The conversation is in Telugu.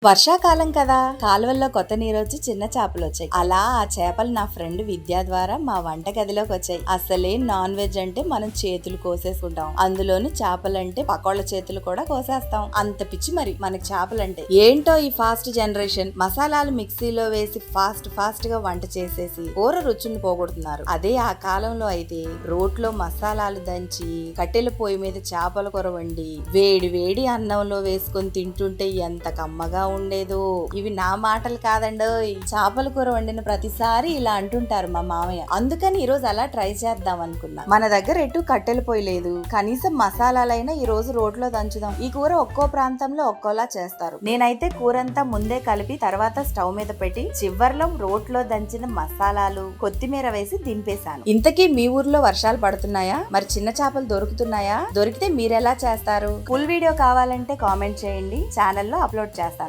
వర్షాకాలం కదా, కాలువల్లో కొత్త నీరు వచ్చి చిన్న చేపలు వచ్చాయి. అలా ఆ చేపలు నా ఫ్రెండ్ విద్య ద్వారా మా వంట గదిలోకి వచ్చాయి. అసలే నాన్ వెజ్ అంటే మనం చేతులు కోసేసుకుంటాం, అందులోని చేపలంటే పకోళ్ళ చేతులు కూడా కోసేస్తాం. అంత పిచ్చి మరి మనకి చేపలంటే. ఏంటో ఈ ఫాస్ట్ జనరేషన్, మసాలాలు మిక్సీలో వేసి ఫాస్ట్ గా వంట చేసేసి కూర రుచుని పోగొడుతున్నారు. అదే ఆ కాలంలో అయితే రోట్లో మసాలాలు దంచి కట్టెల పొయ్యి మీద చేపల కూర వండి వేడి వేడి అన్నంలో వేసుకొని తింటుంటే ఎంత కమ్మగా ఉండేదో. ఇవి నా మాటలు కాదండో. చేపల కూర వండిన ప్రతిసారి ఇలా అంటుంటారు మా మామయ్య. అందుకని ఈ రోజు అలా ట్రై చేద్దాం అనుకున్నా. మన దగ్గర ఎటు కట్టెలు పొయ్యి లేదు, కనీసం మసాలాలైనా ఈ రోజు రోట్లో దంచుదాం. ఈ కూర ఒక్కో ప్రాంతంలో ఒక్కోలా చేస్తారు. నేనైతే కూరంతా ముందే కలిపి తర్వాత స్టవ్ మీద పెట్టి చివర్లో రోట్లో దంచిన మసాలాలు కొత్తిమీర వేసి దింపేశాను. ఇంతకీ మీ ఊర్లో వర్షాలు పడుతున్నాయా? మరి చిన్న చేపలు దొరుకుతున్నాయా? దొరికితే మీరెలా చేస్తారు? ఫుల్ వీడియో కావాలంటే కామెంట్ చేయండి, ఛానల్లో అప్లోడ్ చేస్తాను.